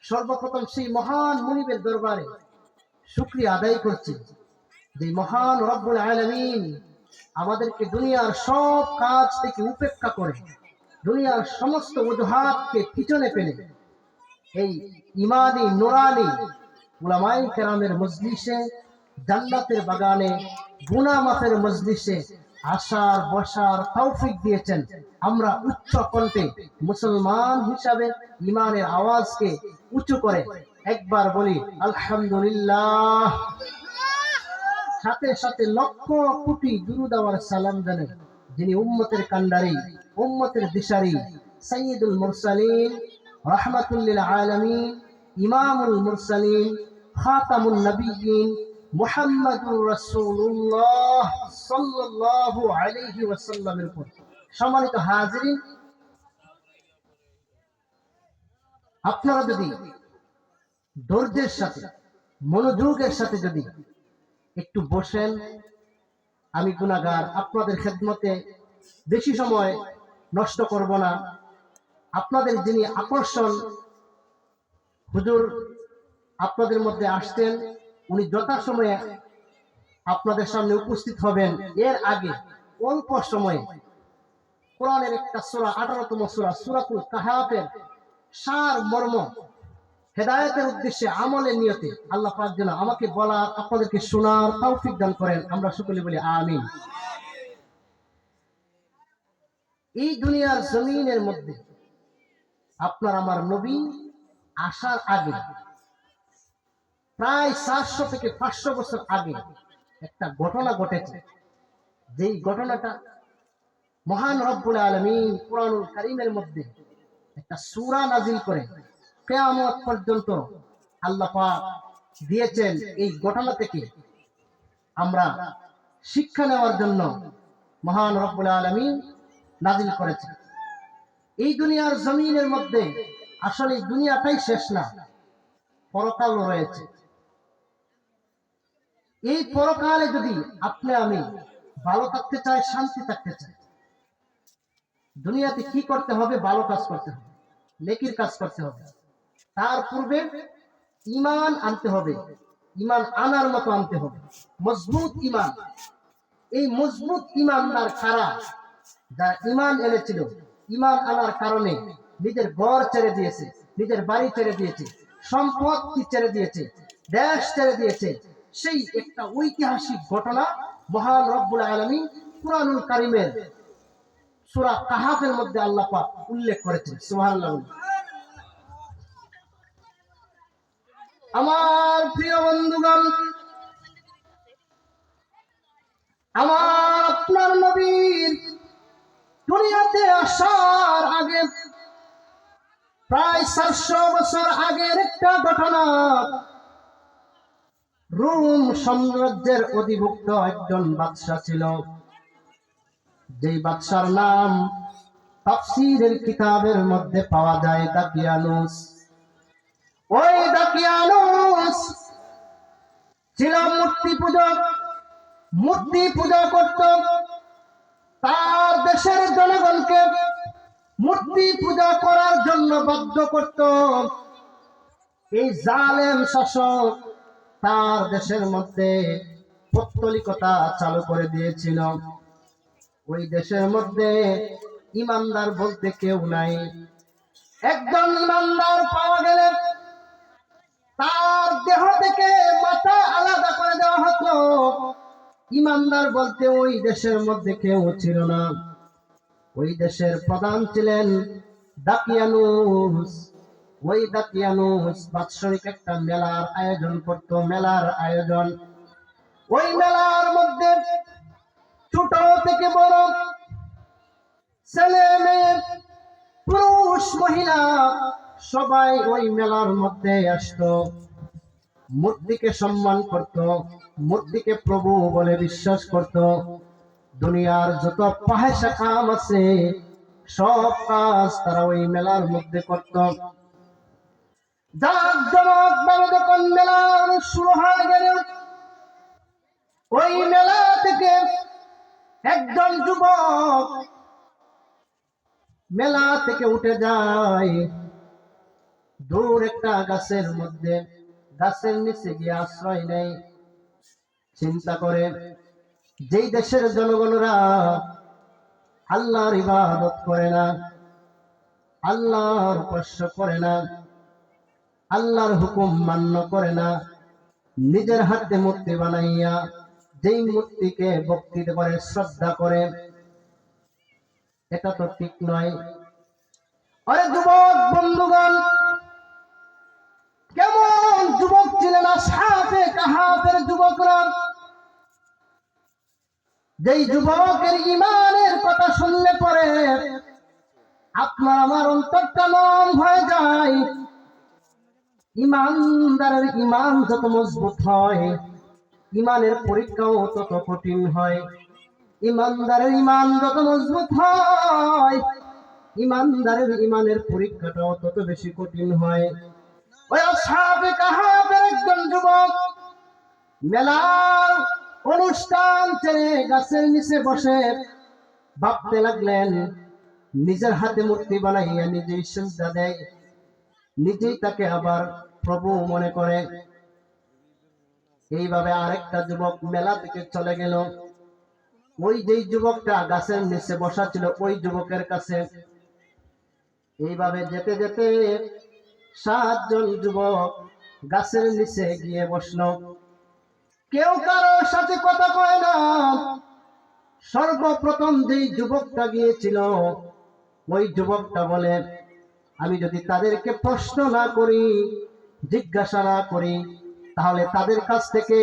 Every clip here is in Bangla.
সর্বপ্রথম সেই মহান মুনিবের দরবারে শুকরিয়া আদায় করছি যে মহান রব্বুল আলামিন আমাদেরকে দুনিয়ার সব কাজ থেকে উপেক্ষা করে দুনিয়ার সমস্ত অজুহাতকে পিছনে ফেলে এই ইমানি নুরানি উলামায়ে কেরামের মজলিসে, জান্নাতের বাগানে, গুনাহ মাফের মজলিসে আসার বসার তৌফিক দিয়েছেন। আমরা উচ্চ কণ্ঠে মুসলমান হিসাবে ইমানের আওয়াজকে উঁচু করে একবার বলি আলহামদুলিল্লাহ। সাথে সাথে লক্ষ কোটি দুরূদ আর সালাম জানাই যিনি উম্মতের কান্ডারি, উম্মতের দিশারি, সাইয়্যিদুল মুরসালিন, রাহমাতুল লিল আলামিন, ইমামুল মুরসালিন, খাতামুন নবিয়্যিন, মুহাম্মাদুর রাসূলুল্লাহ সাল্লাল্লাহু আলাইহি ওয়াসাল্লামের উপর। সম্মানিত হাজিরিন, আপনারা যদি ধৈর্যের সাথে মনোযোগের সাথে যদি একটু বসেন, আমি গুনাহগার আপনাদের খেদমতে বেশি সময় নষ্ট করব না। আপনাদের যিনি আকর্ষণ হুজুর আপনাদের মধ্যে আসতেন, উনি যথাসময়ে আপনাদের সামনে উপস্থিত হবেন। এর আগে অল্প সময়ে কোরআনের একটা সূরা, 18তম সূরা সূরাতুল কাহাফের সার মর্ম হেদায়েতের উদ্দেশ্যে আমলের নিয়তে আল্লাহ পাক যেন আমাকে বলার আপনাদেরকে শোনার তৌফিক দান করেন। আমরা সকলে বলি আমিন। এই দুনিয়ার জমিনের মধ্যে আপনার আমার নবী আসার আগে প্রায় 400 থেকে 500 বছর আগে একটা ঘটনা ঘটেছে। যেই ঘটনাটা মহান রব্বুল আলামিন কুরআনুল কারীমের মধ্যে একটা সূরা নাজিল করে কিয়ামত পর্যন্ত আল্লাহ পাক দিয়েছেন। এই ঘটনা থেকে আমরা শিক্ষা নেওয়ার জন্য মহান রব্বুল আলামিন নাজিল করেছেন। এই দুনিয়ার জমিনের মধ্যে আসলে দুনিয়াটাই শেষ না, পরকাল রয়েছে। এই পরকালে যদি আপনি আমি ভালো থাকতে চাই, শান্তি থাকতে চাই, দুনিয়াতে কি করতে হবে? ভালো কাজ করতে হবে, নেকির কাজ করতে হবে। তার পূর্বে ঈমান আনতে হবে, ঈমান আনার মতো আনতে হবে, মজবুত ঈমান। এই মজবুত ঈমানদার কারা? যারা ঈমান এনেছিল, ঈমান আনার কারণে নিজের ঘর ছেড়ে দিয়েছে, নিজের বাড়ি ছেড়ে দিয়েছে, সম্পত্তি ছেড়ে দিয়েছে, দেশ ছেড়ে দিয়েছে। সেই একটা ঐতিহাসিক ঘটনা মহান রব্বুল আলামিন কুরআনুল কারীমের সূরা কাহাফের মধ্যে আল্লাহ পাক উল্লেখ করেছেন। সুবহানাল্লাহ। আমার প্রিয় বন্ধুগণ, আমার আপনার নবীর দুনিয়াতে আসার আগে প্রায় 400 বছর আগের একটা ঘটনা। রোম সাম্রাজ্যের অধিভুক্ত একজন বাদশা ছিল, যেই বাদশার নাম তাফসীরের কিতাবের মধ্যে পাওয়া যায় দাকিয়ানুস। ওই দাকিয়ানুস ছিল মূর্তি পূজক, মূর্তি পূজা করত। তার দেশের জনগণকে মূর্তি পূজা করার জন্য বাধ্য করত। এই জালেম শাসক তার দেশের মধ্যে পৌত্তলিকতা চালু করে দিয়েছিল। ওই দেশের মধ্যে ইমানদার বলতে কেউ নাই। একজন ইমানদার পাওয়া গেলে তার দেহ থেকে মাথা আলাদা করে দেওয়া হতো। ইমানদার বলতে ওই দেশের মধ্যে কেউ ছিল না। ওই দেশের প্রধান ছিলেন দাকিয়ানুস। ওই দাকিয়ানুস বাৎসরিক একটা মেলার আয়োজন করত, মেলার আয়োজন। ওই মেলার মধ্যে ছোট থেকে বড়, ছেলে মেয়ে, পুরুষ মহিলা সবাই ওই মেলার মধ্যে আসতো। মূর্তিকে সম্মান করত, মূর্তিকে প্রভু বলে বিশ্বাস করত। দুনিয়ার যত ফাহেশা কাম আছে সব কাজ তারা ওই মেলার মধ্যে করত। জাঁকজমক ভাবে যখন মেলা শুরু হয়ে গেল, ওই মেলা থেকে একজন যুবক মেলা থেকে উঠে যায়। দূর একটা গাছের মধ্যে, গাছের নিচে গিয়ে আশ্রয় নেয়। চিন্তা করে, যেই দেশের জনগণরা আল্লাহর ইবাদত করে না, আল্লাহর উপাস্য করে না, আল্লাহর হুকুম মান্য করে না, নিজের হাতে মূর্তি বানাইয়া যেই মূর্তিকে ভক্তি করে, শ্রদ্ধা করে, এটা তো ঠিক নয়। আরে যুবক বন্ধুগণ, কেমন যুবক ছিলেন আসহাবে কাহাফের যুবকরা! যেই যুবকের ইমানের কথা শুনলে পরে আপনার আমার অন্তরটা নরম হয়ে যায়। ইমানদারের ইমান যত মজবুত হয়, ইমানের পরীক্ষাও তত কঠিন হয়। ইমানদারের ইমান যত মজবুত হয়, ইমানদারের ইমানের পরীক্ষাটাও তত বেশি কঠিন হয়। ওই আসহাবে কাহাফের একজন যুবক মেলার অনুষ্ঠান ছেড়ে গাছের নিচে বসে ভাবতে লাগলেন, নিজের হাতে মূর্তি বানাইয়া নিজেই সিজদা দেয়, নিজেই তাকে আবার প্রভু মনে করে। এইভাবে আরেকটা যুবক মেলা থেকে চলে গেল। ওই যেই যুবকটা গাছের নিচে বসা ছিল, ওই যুবকের কাছে। এইভাবে যেতে যেতে 7 জন যুবক গাছের নিচে গিয়ে বসলো। কেউ কারোর সাথে কথা কয় না। সর্বপ্রথম যেই যুবকটা গিয়েছিল, ওই যুবকটা বলে, আমি যদি তাদেরকে প্রশ্ন না করি, জিজ্ঞাসা না করি, তাহলে তাদের কাছ থেকে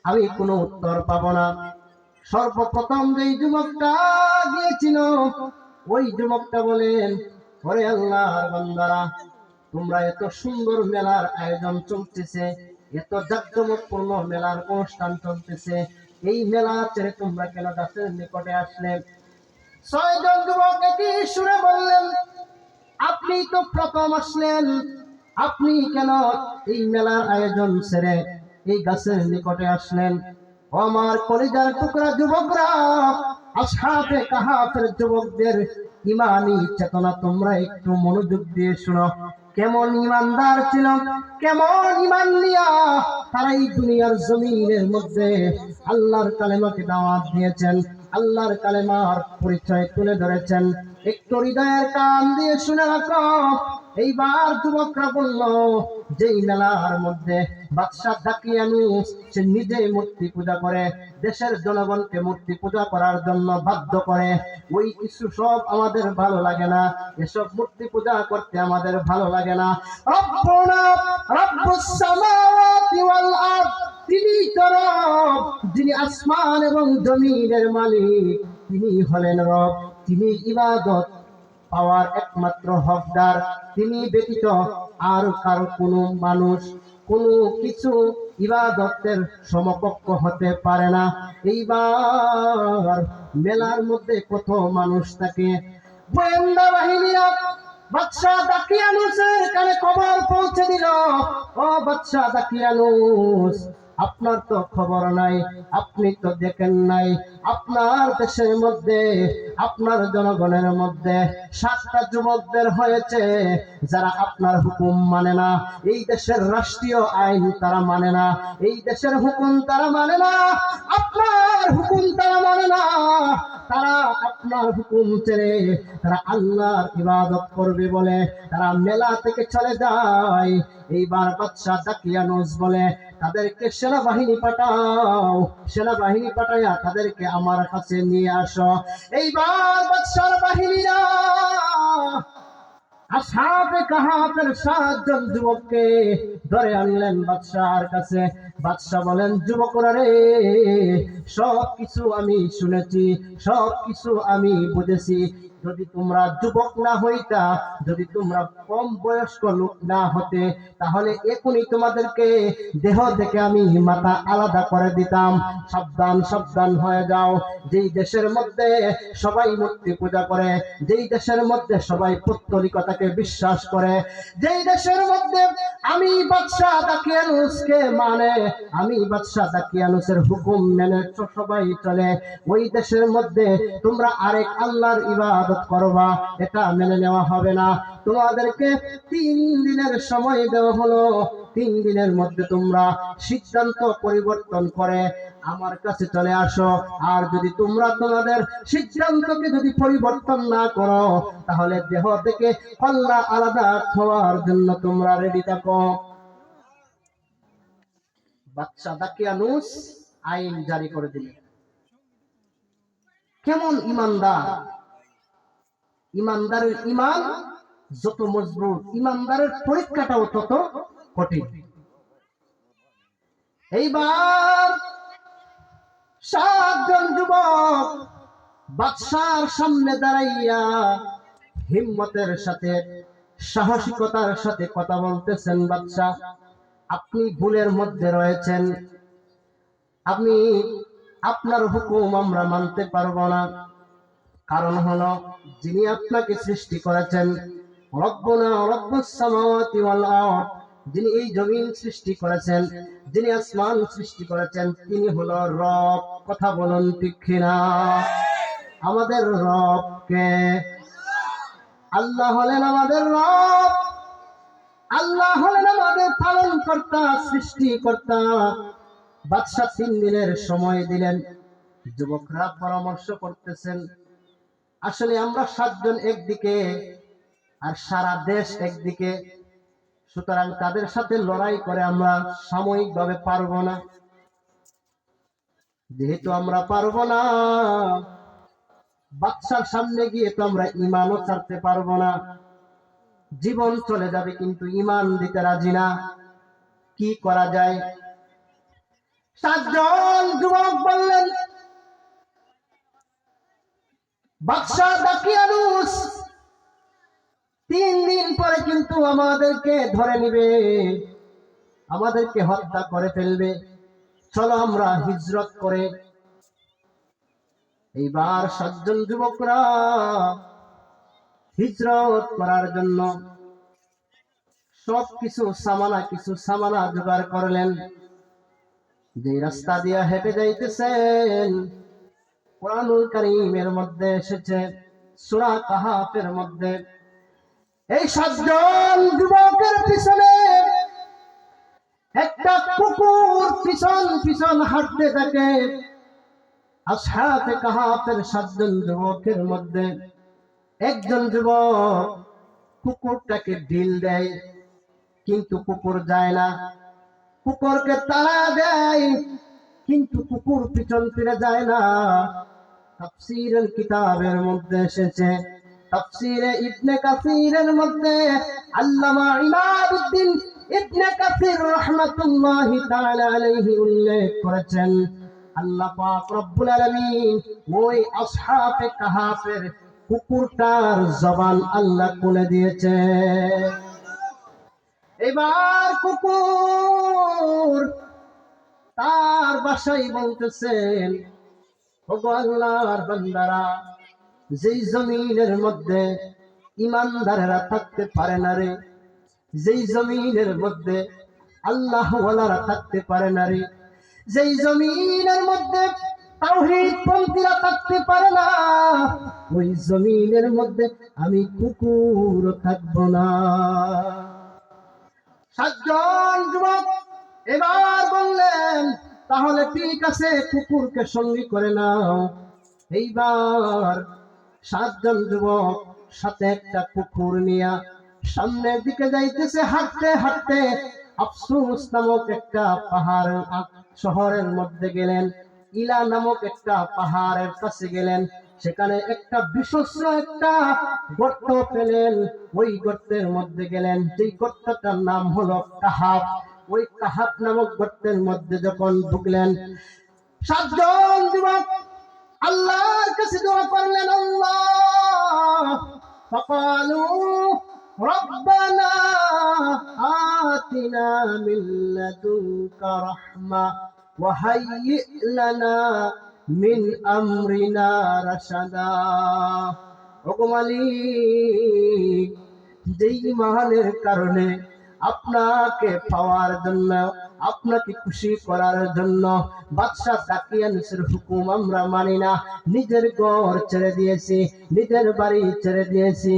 আমি কোনো উত্তর পাবো না। সর্বপ্রথম যেই যুবকটা গিয়েছিল, ওই যুবকটা বলেন, ওরে আল্লাহর বান্দারা, তোমরা এত সুন্দর মেলার আয়োজন চলতেছে, এত জাঁকজমকপূর্ণ মেলার অনুষ্ঠান চলতেছে, এই মেলা ছেড়ে তোমরা কেন গাছের নিকটে আসলে? 6 জন যুবক একই সুরে বললেন, আপনি তো প্রথম আসলেন, আপনি কেন এই মেলার আয়োজন ছেড়ে এই গাছের নিকটে আসলেন? ও আমার কলিজার টুকরা যুবকরা, আসহাবে কাহাফের যুবকদের ইমানি চেতনা তোমরা একটু মনোযোগ দিয়ে শোনো। কেমন ইমানদার ছিল, কেমন ইমান নিয়া তারা এই দুনিয়ার জমিনের মধ্যে আল্লাহর কালেমাকে দাওয়াত দিয়েছেন, আল্লাহর কালেমার পরিচয় তুলে ধরেছেন। একটু হৃদয়ের কান দিয়ে শুনে রাখো। এইবার যুবকরা বলল, যেই মেলার মধ্যে বাদশাহ দাকিয়ানুস সে নিজে মূর্তি পূজা করে, দেশের জনগণকে মূর্তি পূজা করার জন্য বাধ্য করে, ওই কিছু সব আমাদের ভালো লাগে না, এসব মূর্তি পূজা করতে আমাদের ভালো লাগে না। রব্বুনা রব্বুস সামাওয়াতি ওয়াল আরদ, তিনি তো রব, যিনি আসমান এবং জমিনের মালিক, তিনি হলেন রব, তিনি ইবাদত পাওয়ার একমাত্র হকদার, তিনি ব্যতীত আর কারো কোনো মানুষ কোনো কিছু ইবাদতের সমকক্ষ হতে পারে না। এইবার মেলার মধ্যে কত মানুষ থাকে। গোয়েন্দা বাহিনীরা বাদশাহ দাকিয়ানুসের কানে খবর পৌঁছে দিল, ও বাদশাহ দাকিয়ানুস, আপনার তো খবর নাই, আপনি তো দেখেন নাই, আপনার দেশের মধ্যে, আপনার জনগণের মধ্যে 7টা যুবকদের হয়েছে যারা আপনার হুকুম মানে না, এই দেশের রাষ্ট্রীয় আইন তারা মানে না, এই দেশের হুকুম তারা মানে না, আপনার হুকুম তারা মানে না। তারা আপনার হুকুম ছেড়ে তারা আল্লাহর ইবাদত করবে বলে তারা মেলা থেকে চলে যায়। এইবার বাদশাহ দাকিয়ানুস বলে, তাদেরকে সেনাবাহিনী পাঠাও, সেনাবাহিনী পাঠাইয়া তাদেরকে আমার কাছে নিয়ে আসো। এইবার বাদশার বাহিনীরা আসহাবে কাহাফের 7 জন যুবককে ধরে আনলেন বাদশার কাছে। বাদশাহ বলেন, যুবকরা রে, সব কিছু আমি শুনেছি, সব কিছু আমি বুঝেছি। যদি তোমরা যুবক না হইতা, যদি তোমরা কম বয়স্ক লোক না হতে, তাহলে এখনই তোমাদেরকে দেহ থেকে আমি মাথা আলাদা করে দিতাম। সাবধান সাবধান হয়ে যাও। যেই দেশের মধ্যে সবাই মূর্তি পূজা করে, যেই দেশের মধ্যে সবাই পৌত্তলিকতাকে বিশ্বাস করে, যেই দেশের মধ্যে আমি বাদশাহ দাকিয়ানুসকে মানে, আমি বাদশাহ দাকিয়ানুসের হুকুম মেনে সবাই চলে, ওই দেশের মধ্যে তোমরা আরেক আল্লাহর ইবাদত ইবাদত করবা, এটা মেনে নেওয়া হবে না। তোমাদেরকে 3 দিনের সময় দেওয়া হলো, 3 দিনের মধ্যে তোমরা সিদ্ধান্ত পরিবর্তন করে আমার কাছে চলে আসো। আর যদি তোমরা তোমাদের সিদ্ধান্তকে যদি পরিবর্তন না করো, তাহলে দেহ থেকে কল্লা আলাদা হওয়ার জন্য তোমরা রেডি থাকো। বাদশা দাকিয়ানুস আইন জারি করে দিলেন। কেমন ইমানদার! ইমানদারের ইমান যত মজবুত, ইমানদারের পরীক্ষাটাও তত কঠিন। এইবার 7 জন যুবক বাদশার সামনে দাঁড়াইয়া হিম্মতের সাথে, সাহসিকতার সাথে কথা বলতেছেন, বাদশা আপনি ভুলের মধ্যে রয়েছেন, আপনি আপনার হুকুম আমরা মানতে পারবো না। কারণ হলো যিনি আপনাকে সৃষ্টি করেছেন, রব্বুনা রব্বুস সামাওয়াতি ওয়াল আরদ, যিনি এই জমিন সৃষ্টি করেছেন, যিনি আসমান সৃষ্টি করেছেন, তিনি হলো রব। কথা বলুন ঠিক কিনা? আমাদের রব কে? আল্লাহ হলেন আমাদের রব, আল্লাহ হলেন আমাদের পালন কর্তা, সৃষ্টিকর্তা। বাদশা 3 দিনের সময় দিলেন। যুবকরা পরামর্শ করতেছেন, আসলে আমরা 7 জন একদিকে আর সারা দেশ একদিকে, সুতরাং তাদের সাথে লড়াই করে আমরা সাময়িকভাবে পারবো না। যেহেতু আমরা পারবো না, বাদশার সামনে গিয়ে তো আমরা ইমানও ছাড়তে পারবো না, জীবন চলে যাবে কিন্তু ইমান দিতে রাজি না। কি করা যায়? 7 জন যুবক বললেন, বাদশা দাকিয়ানুস 3 দিন পরে কিন্তু আমাদেরকে ধরে নিবে, আমাদেরকে হত্যা করে ফেলবে, চলো আমরা হিজরত করে। এইবার 7 জন যুবকরা হিজরত করার জন্য কিছু সামানা জোগাড় করলেন। যে রাস্তা দিয়ে হেঁটে যাইতেছেন, কুরআনুল কারীমের মধ্যে এসেছে, সূরা কাহাফের মধ্যে, এই 7 জন যুবকের পিছনে একটা কুকুর পিছন পিছন হাঁটতে থাকে। আসহাবে কাহাফের 7 জন যুবকের মধ্যে একজন যুবক কুকুরটাকে ঢিল দেয়, কিন্তু কুকুর যায় না। কুকুরকে তাড়া দেয়, কিন্তু কুকুর পিছন ফিরে যায় না। তাফসীরের কিতাবের মধ্যে এসেছে, তাফসীরে ইবনে কাসীরের মধ্যে আল্লামা ইমাদউদ্দিন ইবনে কাসীর রাহমাতুল্লাহি তাআলা আলাইহি উল্লেখ করেছেন, আল্লাহ পাক রব্বুল আলামিন ওই আসহাবে কাহাফের কুকুরটার জবান আল্লাহ খুলে দিয়েছে। এবার কুকুর তার বাসায় বলতেছেন, ওগো আল্লাহর বান্দারা, যেই জমিনের মধ্যে ইমানদারেরা থাকতে পারে না রে, যেই জমিনের মধ্যে আল্লাহ ওয়ালারা থাকতে পারে না রে, যেই জমিনের মধ্যে তাওহীদ পন্থীরা থাকতে পারে না, ওই জমিনের মধ্যে আমি কুকুর থাকবো না। 7 জন যুবক এবার বললেন, তাহলে ঠিক আছে, কুকুরকে সঙ্গী করে নাও। এইবার 7 জন যুবক সাথে একটা কুকুর নিয়ে সামনের দিকে যাইতেছে। হাঁটতে হাঁটতে আফসুস নামক একটা পাহাড় শহরের মধ্যে গেলেন, ইলা নামক একটা পাহাড়ের কাছে গেলেন। সেখানে একটা বিশ্বস্ত একটা গর্ত পেলেন, ওই গর্তের মধ্যে গেলেন। যেই গর্তটার নাম হলো কাহাফ। ওই কাহাফ নামক গর্তের মধ্যে যখন ঢুকলেন, 7 জন যুবক আল্লাহর কাছে দোয়া করলেন, আল্লাহ ফাকালু রব্বানা আতিনা মিন লাদুনকা রাহমা ওয়া হাইয়্যি লানা মিন আমরিনা রাশাদা। ওগো মালিক, যেই ইমানের কারণে আপনাকে পাওয়ার জন্য, আপনাকে খুশি করার জন্য। বাদশাহ দাকিয়ানুসের হুকুম আমরা মানি না, নিজের ঘর ছেড়ে দিয়েছি, নিজের বাড়ি ছেড়ে দিয়েছি,